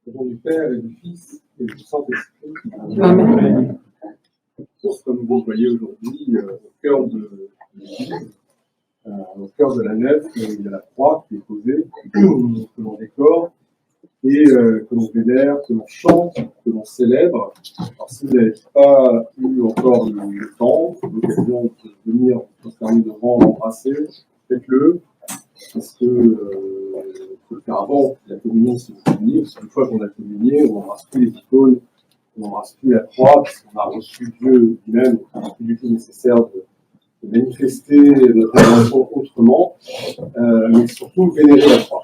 Au nom du Père et du Fils et du Saint-Esprit. Amen. Comme vous voyez aujourd'hui, au cœur de l'église, au cœur de la nef, il y a la croix qui est posée, que l'on décore et que l'on vénère, que l'on chante, que l'on célèbre. Alors si vous n'avez pas eu encore le temps, l'occasion de venir vous fermer devant, l'embrasser, faites-le, parce que faut le faire avant la communion si vous communiez, parce qu'une fois qu'on a communié, on n'embrasse plus les icônes, on n'embrasse plus la croix, parce qu'on a reçu Dieu lui-même, donc il n'est plus du tout nécessaire de manifester notre adoration autrement, mais surtout vénérer la croix.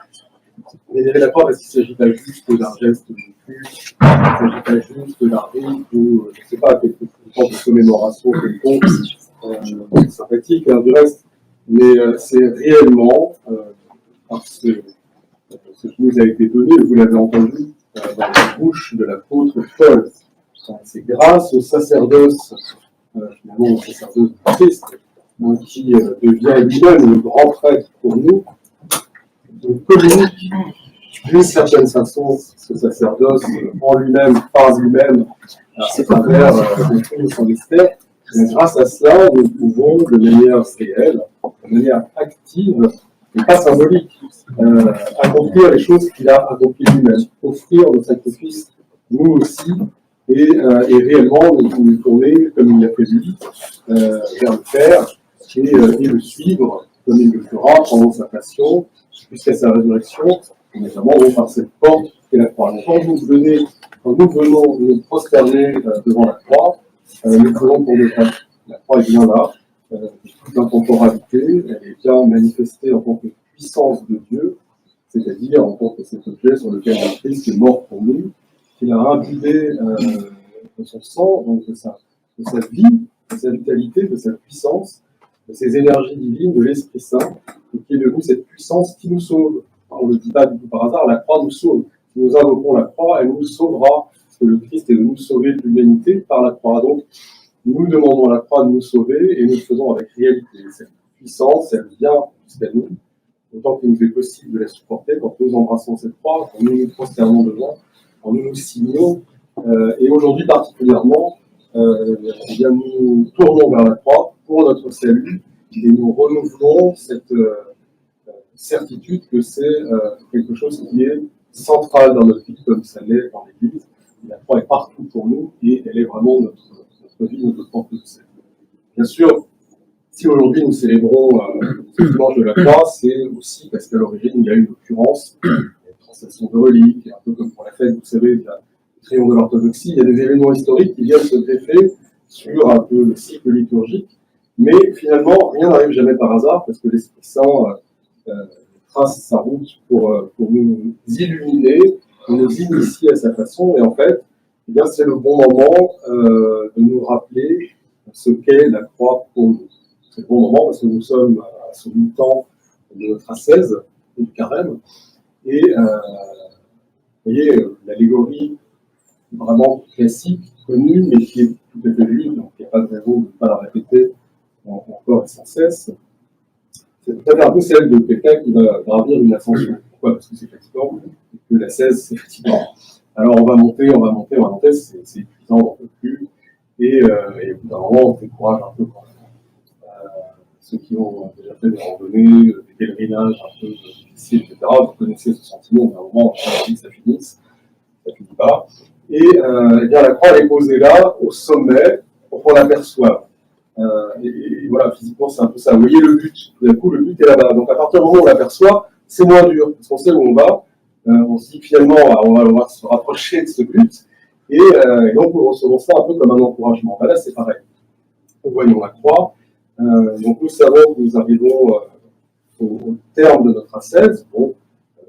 Vénérer la croix parce qu'il ne s'agit pas juste d'un geste de culte, il ne s'agit pas juste d'un rite ou, je ne sais pas, quelque sorte de commémoration quelconque, sympathique, hein, du reste, mais c'est réellement, parce que ce qui nous a été donné, vous l'avez entendu dans la bouche de l'apôtre Paul, c'est grâce au sacerdoce, finalement au sacerdoce du Christ, qui devient lui-même le grand prêtre pour nous, on communique d'une certaine façon ce sacerdoce en lui-même, par lui-même, à travers le Christ en mystère. Grâce à cela, nous pouvons, de manière réelle, de manière active, et pas symbolique, accomplir les choses qu'il a accomplies lui-même, offrir nos sacrifices, nous aussi, et réellement nous tourner, comme il l'a fait lui, vers le Père, et le suivre, comme il le fera pendant sa passion, jusqu'à sa résurrection, et notamment par cette porte qui est la croix. Quand nous venons nous prosterner devant la croix, nous faisons pour notre âme. La croix est bien là, toute l'intemporalité, elle est bien manifestée en tant que puissance de Dieu, c'est-à-dire en tant que cet objet sur lequel le Christ est mort pour nous, qu'il a imbibé de son sang, donc de sa vie, de sa vitalité, de sa puissance, de ses énergies divines, de l'Esprit Saint, qui est devenu cette puissance qui nous sauve. On ne le dit pas du tout par hasard, la croix nous sauve. Si nous invoquons la croix, elle nous sauvera, parce que le Christ est venu sauver l'humanité par la croix. Donc, nous demandons à la croix de nous sauver, et nous le faisons avec réalité. Cette puissance, elle vient jusqu'à nous, autant qu'il nous est possible de la supporter, quand nous embrassons cette croix, quand nous nous prosternons devant, quand nous nous signons, et aujourd'hui particulièrement, eh bien, nous tournons vers la croix pour notre salut, et nous renouvelons cette certitude que c'est quelque chose qui est central dans notre vie, comme ça l'est dans l'Église. La croix est partout pour nous, et elle est vraiment notre vie, notre porte de salut. Bien sûr, si aujourd'hui nous célébrons ce dimanche de la croix, c'est aussi parce qu'à l'origine il y a une occurrence, une translation de reliques, un peu comme pour la fête, vous savez, du triomphe de l'orthodoxie, il y a des événements historiques qui viennent se greffer sur un peu le cycle liturgique, mais finalement rien n'arrive jamais par hasard parce que l'Esprit Saint trace sa route pour nous illuminer, pour nous initier à sa façon, et en fait, eh bien, c'est le bon moment de nous rappeler ce qu'est la croix pour nous. C'est le bon moment parce que nous sommes à ce mi-temps de notre ascèse, du carême, et vous voyez, l'allégorie vraiment classique, connue, mais qui est tout à fait lutte, donc il n'y a pas de raison de ne pas la répéter encore et sans cesse. C'est tout à fait un peu celle de quelqu'un qui va gravir une ascension. Pourquoi ? Parce que c'est fatigant, et que l'ascèse, c'est fatigant. Alors on va monter, c'est épuisant, on n'en peut plus, et au bout d'un moment, on décourage un peu quand même. Ceux qui ont déjà fait des randonnées, des pèlerinages un peu difficiles, etc., vous connaissez ce sentiment, d'un moment, on a envie que ça finisse, ça finit pas. Et bien, la croix, elle est posée là, au sommet, pour qu'on l'aperçoive. Et voilà, physiquement, c'est un peu ça. Vous voyez le but, tout d'un coup, le but est là-bas. Donc, à partir du moment où on l'aperçoit, c'est moins dur, parce qu'on sait où on va. On se dit que finalement, on va se rapprocher de ce but. Et donc, nous recevons ça un peu comme un encouragement. Ben là, c'est pareil. Nous voyons la croix. Donc, nous savons que nous arrivons au terme de notre ascèse. Bon,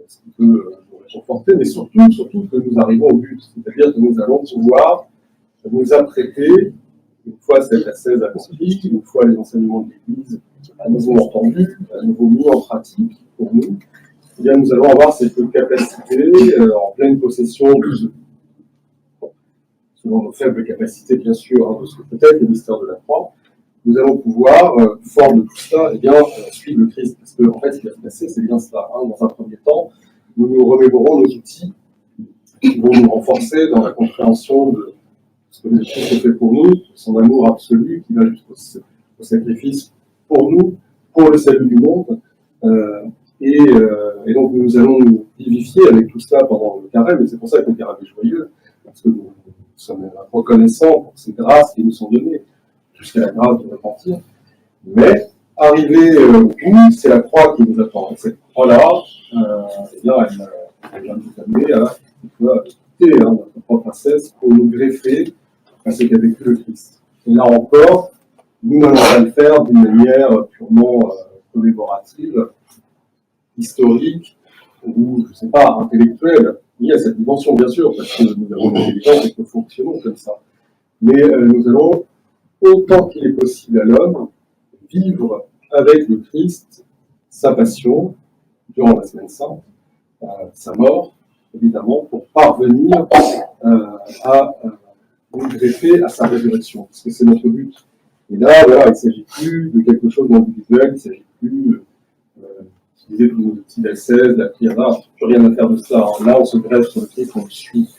ce qui peut nous réconforter, mais surtout que nous arrivons au but. C'est-à-dire que nous allons pouvoir nous apprêter, une fois cette ascèse accomplie, une fois les enseignements de l'Église à nouveau entendus, à nouveau mis en pratique pour nous, eh bien, nous allons avoir cette capacité en pleine possession de selon nos faibles capacités, bien sûr, hein, de ce que peut-être le mystère de la croix, nous allons pouvoir, fort de tout ça, eh bien, suivre le Christ. Parce que, en fait, ce qui va se passer, c'est bien cela. Hein. Dans un premier temps, nous nous remémorons nos outils qui vont nous renforcer dans la compréhension de ce que le Christ fait pour nous, de son amour absolu qui va jusqu'au sacrifice pour nous, pour le salut du monde. Et donc nous allons nous vivifier avec tout cela pendant le carême, et c'est pour ça que le carême est joyeux, parce que nous sommes reconnaissants pour ces grâces qui nous sont données, jusqu'à la grâce de repentir. Mais arrivé au bout, c'est la croix qui nous attend. Et cette croix-là, eh bien, elle va nous amener à quitter notre propre ascèse pour nous greffer à ce qu'a vécu le Christ. Et là encore, nous n'allons pas le faire d'une manière purement commémorative, historique, ou, je ne sais pas, intellectuelle. Il y a cette dimension, bien sûr, parce que nous avons l'intelligence et que nous fonctionnons comme ça. Mais nous allons, autant qu'il est possible à l'homme, vivre avec le Christ sa passion durant la semaine sainte, sa mort, évidemment, pour parvenir à nous greffer à sa résurrection, parce que c'est notre but. Et là, voilà, il ne s'agit plus de quelque chose d'individuel, il ne s'agit plus d'utiliser tous nos outils d'ascèse, de la prière, là, plus rien à faire de ça. Là, on se greffe sur le Christ, on le suit.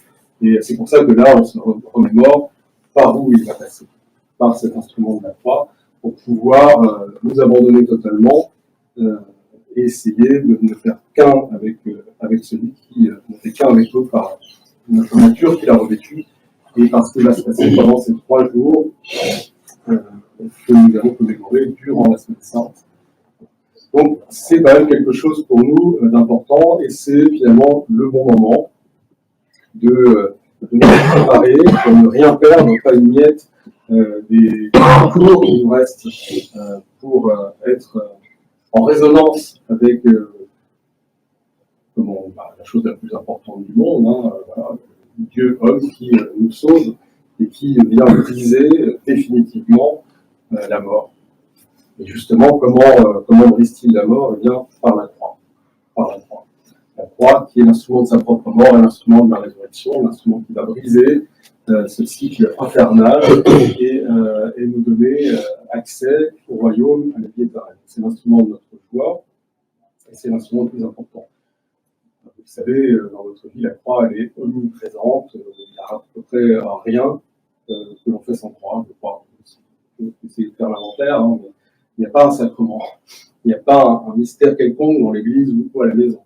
Et c'est pour ça que là, on se remémore par où il va passer, par cet instrument de la croix, pour pouvoir nous abandonner totalement et essayer de ne faire qu'un avec celui qui ne fait qu'un avec l'autre par notre nature qu'il a revêtue, et parce qu'il va se passer pendant ces 3 jours que nous allons commémorer durant la semaine sainte. Donc c'est quand même quelque chose pour nous d'important, et c'est finalement le bon moment de nous préparer, de ne rien perdre, pas une miette des cours qui nous restent pour être en résonance avec la chose la plus importante du monde, voilà, Dieu homme qui nous sauve et qui vient briser définitivement la mort. Et justement, comment brise-t-il la mort? Eh bien, par la croix. Par la croix. La croix qui est l'instrument de sa propre mort, l'instrument de la résurrection, l'instrument qui va briser ce cycle infernal et nous donner accès au royaume, à la vie éternelle. C'est l'instrument de notre foi et c'est l'instrument le plus important. Vous savez, dans notre vie, la croix, elle est omniprésente. Il n'y a à peu près rien que l'on fait sans croix, je crois. C'est faire l'inventaire, mais il n'y a pas un sacrement. Il n'y a pas un mystère quelconque dans l'église ou à la maison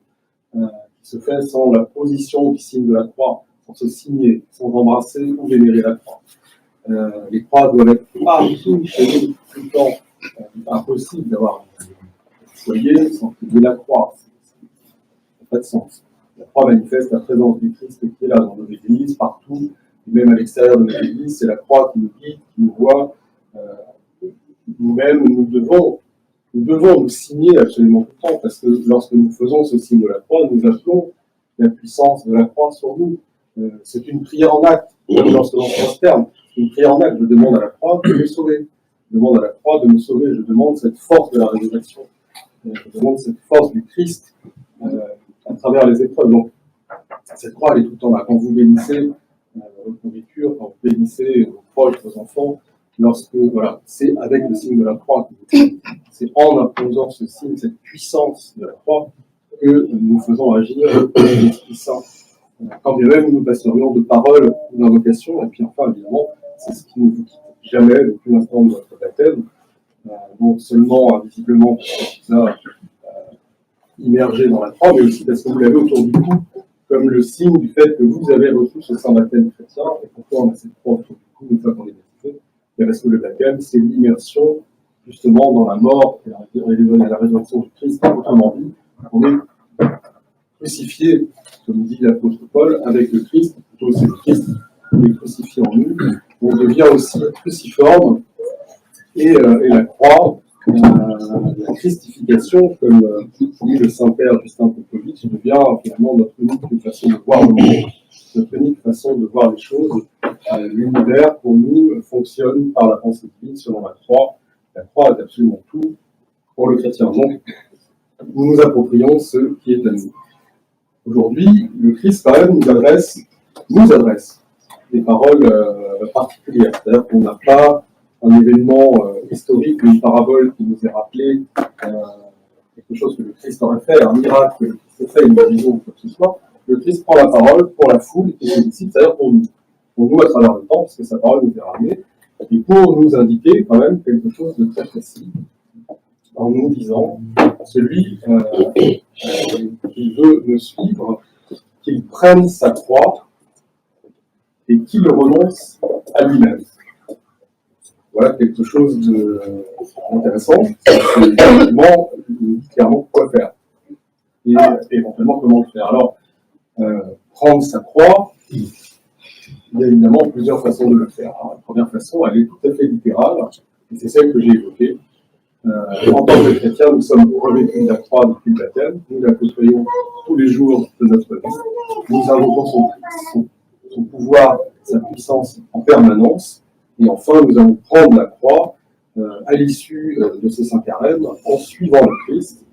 qui se fait sans la position du signe de la croix, sans se signer, sans embrasser ou vénérer la croix. Les croix doivent être partout chez nous, tout le temps. Impossible d'avoir un foyer sans qu'il y ait la croix. Ça n'a pas de sens. La croix manifeste la présence du Christ qui est là dans nos églises, partout, et même à l'extérieur de nos églises. C'est la croix qui nous guide, qui nous voit. Nous-mêmes, nous devons nous signer absolument tout le temps, parce que lorsque nous faisons ce signe de la croix, nous appelons la puissance de la croix sur nous. C'est une prière en acte, lorsque l'on se prosterne. Une prière en acte, je demande à la croix de me sauver. Je demande à la croix de me sauver, je demande cette force de la résurrection. Je demande cette force du Christ à travers les épreuves. Donc, cette croix, elle est tout le temps là. Quand vous bénissez votre nourriture, quand vous bénissez vos proches, vos enfants, voilà, c'est avec le signe de la croix. C'est en imposant ce signe, cette puissance de la croix, que nous faisons agir l'Esprit Saint. Quand bien même nous passerions de paroles ou d'invocations, et puis enfin, évidemment, c'est ce qui ne vous quitte jamais depuis l'instant de votre baptême, non seulement visiblement parce que vous a immergé dans la croix, mais aussi parce que vous l'avez autour du cou, comme le signe du fait que vous avez reçu ce saint baptême chrétien. Et pourquoi on a cette croix autour du cou une fois qu'on est baptisé? Parce que le baptême, c'est l'immersion justement dans la mort et la résurrection du Christ. Autrement dit, on est crucifié, comme dit l'apôtre Paul, avec le Christ, plutôt c'est le Christ qui est crucifié en nous. On devient aussi cruciforme et la croix, la christification, comme dit le Saint-Père Justin Popovitch, devient finalement notre unique façon de voir le monde, notre unique façon de voir les choses. L'univers, pour nous, fonctionne par la pensée divine selon la croix. La croix est absolument tout pour le chrétien. Donc, nous nous approprions ce qui est à nous. Aujourd'hui, le Christ, quand même, nous adresse des paroles particulières. C'est-à-dire qu'on n'a pas un événement historique, une parabole qui nous est rappelé, quelque chose que le Christ aurait fait, un miracle que le Christ a fait, une guérison ou quoi que ce soit. le Christ prend la parole pour la foule et ses disciples, c'est-à-dire pour nous à travers le temps, parce que sa parole nous est ramenée, et pour nous indiquer quand même quelque chose de très précis, en nous disant, celui qui veut me suivre, qu'il prenne sa croix et qu'il renonce à lui-même. Voilà quelque chose d'intéressant. Effectivement, il nous dit clairement quoi faire et éventuellement comment le faire. Alors, prendre sa croix, il y a évidemment plusieurs façons de le faire. Alors, la première façon, elle est tout à fait littérale, et c'est celle que j'ai évoquée. En tant que chrétiens, nous sommes revêtus de la croix depuis le baptême, nous la côtoyons tous les jours de notre vie, nous invoquons son pouvoir, sa puissance en permanence, et enfin nous allons prendre la croix à l'issue de ce Saint Carême en suivant le Christ,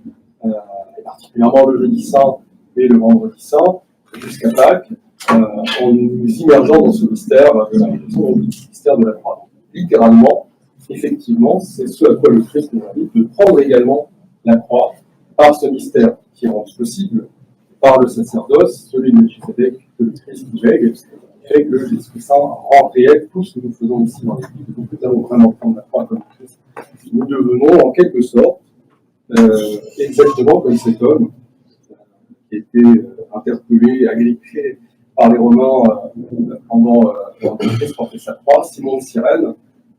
et particulièrement le jeudi saint et le vendredi saint, jusqu'à Pâques, en nous immergeant dans ce mystère de la rédemption, le mystère de la croix. Donc, littéralement, effectivement, c'est ce à quoi le Christ nous invite, de prendre également la croix par ce mystère qui rend possible par le sacerdoce, celui de Melchisédek que le Christ nous lègue, fait que l'Esprit Saint rend réel tout ce que nous faisons ici dans l'Église. Donc nous allons vraiment prendre la croix comme Christ. Nous devenons en quelque sorte exactement comme cet homme qui a été interpellé, agrippé par les Romains pendant que Christ portait sa croix, Simon de Cyrène,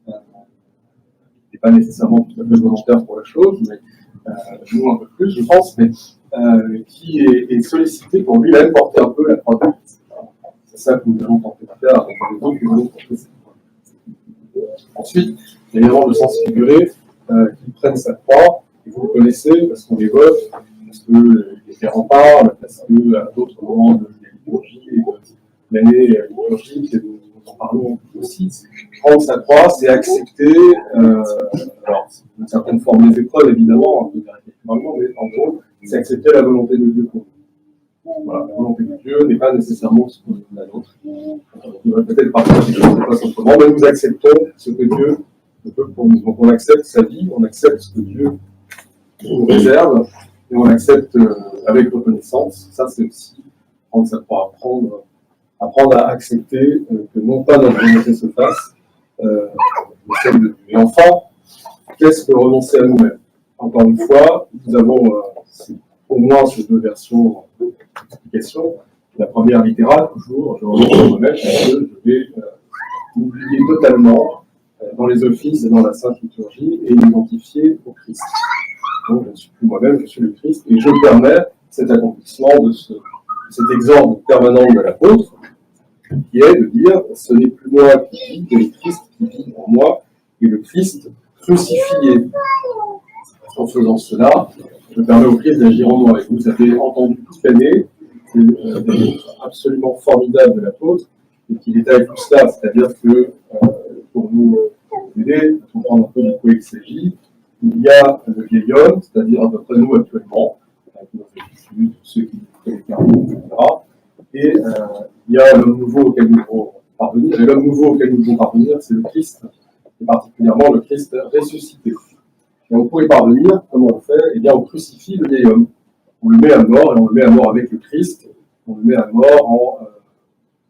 n'est pas nécessairement tout à fait volontaire pour la chose, mais nous un peu plus, je pense, mais qui est sollicité pour lui-même porter un peu la croix de Christ. C'est ça que nous allons tenter de faire avec les autres qui vont porter cette croix. Ensuite, il y a évidemment le sens figuré qui prennent sa croix, et vous le connaissez parce qu'on les vote, parce que les pères en parlent, parce qu'à d'autres moments de la liturgie et de l'année liturgique, et nous en parlons aussi. Prendre sa croix, c'est accepter, alors, une certaine forme des épreuves, évidemment, un peu caricaturalement, mais en gros, c'est accepter la volonté de Dieu pour nous. Voilà, la volonté de Dieu n'est pas nécessairement ce qu'on veut la nôtre. On va peut-être partager les choses pas simplement, mais nous acceptons ce que Dieu peut pour nous. Donc on accepte sa vie, on accepte ce que Dieu nous réserve, et on accepte avec reconnaissance. Ça, c'est aussi prendre sa croix, apprendre à accepter que non pas notre volonté se fasse, mais celle de Dieu. Et enfin, qu'est-ce que renoncer à nous-mêmes? Encore une fois, nous avons au moins ces deux versions d'explication. La première littérale, toujours, je renonce à moi-même, parce que je vais m'oublier totalement dans les offices et dans la Sainte Liturgie et m'identifier au Christ. Donc je ne suis plus moi-même, je suis le Christ, et je permets cet accomplissement de cet exorde permanent de l'apôtre, qui est de dire, ce n'est plus moi qui vis, mais le Christ qui vit en moi, et le Christ crucifié. En faisant cela, je permets au Christ d'agir en moi. Et vous avez entendu toute l'année des absolument formidable de l'apôtre, et qu'il est avec tout cela, c'est-à-dire que pour nous aider à comprendre un peu de quoi il s'agit, il y a le vieil homme, c'est-à-dire à peu près nous actuellement, avec nos habitudes, ceux qui connaissent les carreaux, etc. Et il y a l'homme nouveau auquel nous devons parvenir. Et l'homme nouveau auquel nous devons parvenir, c'est le Christ, et particulièrement le Christ ressuscité. Et on pourrait parvenir, comment on fait? Eh bien, on crucifie le vieil homme. On le met à mort, et on le met à mort avec le Christ. On le met à mort en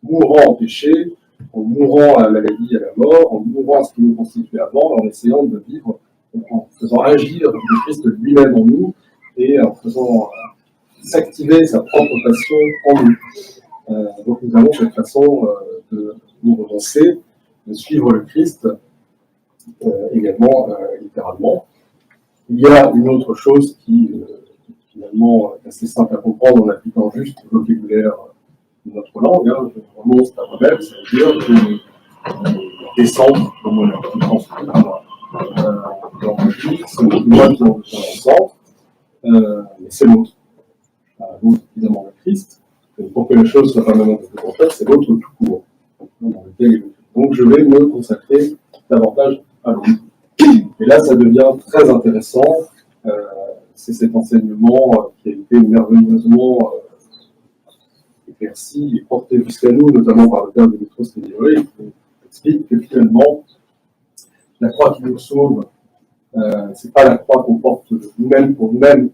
mourant en péché, en mourant à la vie, à la mort, en mourant à ce qui nous constituait avant, en essayant de vivre, en faisant agir le Christ lui-même en nous, et en faisant s'activer sa propre passion en nous. Donc nous avons cette façon de nous renoncer, de suivre le Christ, également littéralement. Il y a une autre chose qui finalement est assez simple à comprendre en appliquant juste le vocabulaire de notre langue. Hein. Je renonce à moi-même, ça veut dire que je descends comme on l'a dit dans le livre, c'est moi qui en centre, mais c'est l'autre. L'autre, évidemment, le Christ. Et pour que les choses soient pas même un peu plus complexes, c'est l'autre tout court. Donc je vais me consacrer davantage à l'autre. Et là, ça devient très intéressant. C'est cet enseignement qui a été merveilleusement éclairci et porté jusqu'à nous, notamment par le père Dimitros Steliori, qui explique que finalement, la croix qui nous sauve, c'est pas la croix qu'on porte nous-mêmes pour nous-mêmes.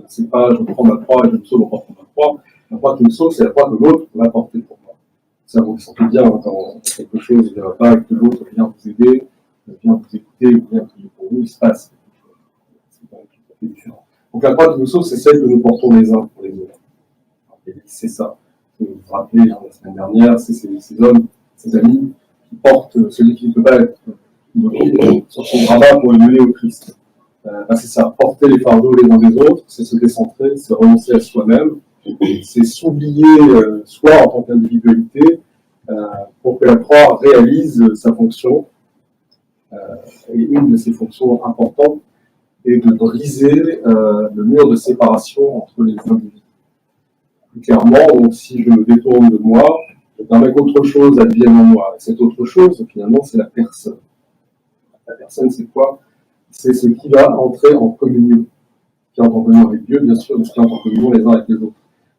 C'est pas je prends ma croix et je me sauve en portant ma croix. La croix qui me sauve, c'est la croix que l'autre m'a portée pour moi. Ça, vous sentez bien quand quelque chose ne va pas et que l'autre vient vous aider, vient vous écouter, vient prier pour vous, il se passe quelque chose. C'est quand même tout à fait différent. Donc la croix qui nous sauve, c'est celle que nous portons les uns pour les autres. Et c'est ça. Vous vous rappelez, la semaine dernière, c'est ces hommes, ces amis qui portent celui qui ne peut pas être mobile sur son rabat pour le mener au Christ. C'est ça, porter les fardeaux les uns des autres, c'est se décentrer, c'est renoncer à soi-même, c'est s'oublier soi en tant qu'individualité pour que la croix réalise sa fonction. Et une de ses fonctions importantes est de briser le mur de séparation entre les individus. Plus clairement, donc, si je me détourne de moi, je permets qu'autre chose advienne en moi. Et cette autre chose, finalement, c'est la personne. La personne, c'est quoi? C'est ce qui va entrer en communion. Qui entre en communion avec Dieu, bien sûr, mais qui entre en communion les uns avec les autres.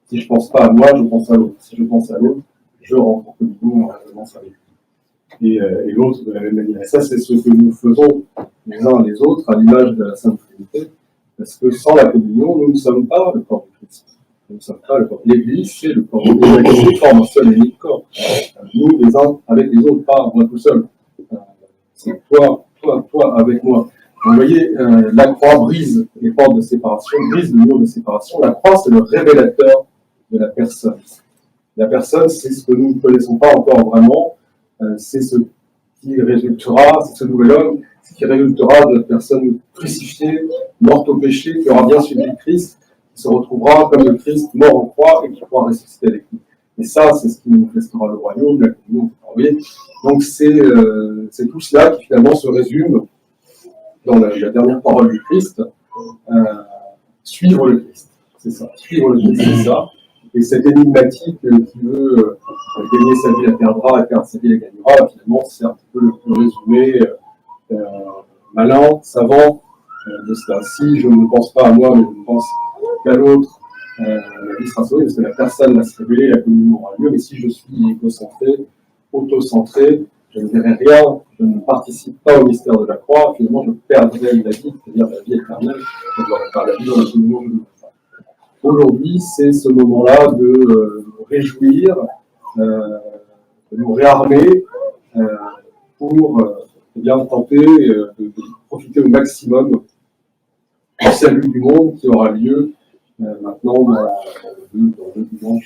Si je ne pense pas à moi, je pense à l'autre. Si je pense à l'autre, je rentre en communion en résonance avec lui. Et l'autre de la même manière. Et ça, c'est ce que nous faisons les uns les autres à l'image de la Sainte Trinité. Parce que sans la communion, nous ne sommes pas le corps du Christ. Nous ne sommes pas le corps. L'Église, c'est le corps. L'Église forme un seul et unique corps. Nous, les uns avec les autres, pas moi tout seul. C'est toi avec moi. Vous voyez, la croix brise les portes de séparation, brise le mur de séparation. La croix, c'est le révélateur de la personne. La personne, c'est ce que nous ne connaissons pas encore vraiment. C'est ce qui résultera, c'est ce nouvel homme, ce qui résultera de la personne crucifiée, morte au péché, qui aura bien suivi le Christ, qui se retrouvera comme le Christ, mort en croix et qui pourra ressusciter avec nous. Et ça, c'est ce qui manifestera le royaume, la communion. Donc c'est tout cela qui finalement se résume dans la dernière parole du Christ, suivre le Christ. C'est ça. Suivre le Christ, c'est ça. Et cet énigmatique qui veut gagner sa vie la perdra et perdre sa vie la gagnera, finalement, c'est un petit peu le résumé malin, savant de cela. Si je ne pense pas à moi, mais je pense qu'à l'autre, la vie sera sauvée, parce que la personne va se révéler, la communion aura lieu. Mais si je suis égocentré, auto-centré, je ne verrai rien, je ne participe pas au mystère de la croix, finalement je perdrai la vie, c'est-à-dire la vie éternelle, je dois faire la vie dans la communion de Dieu. Aujourd'hui, c'est ce moment-là de nous réjouir, de nous réarmer pour bien tenter de profiter au maximum du salut du monde qui aura lieu maintenant dans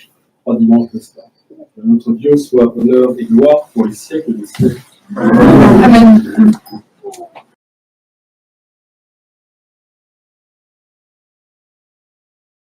trois dimanches de cela. Notre Dieu soit honneur et gloire pour les siècles des siècles. Amen.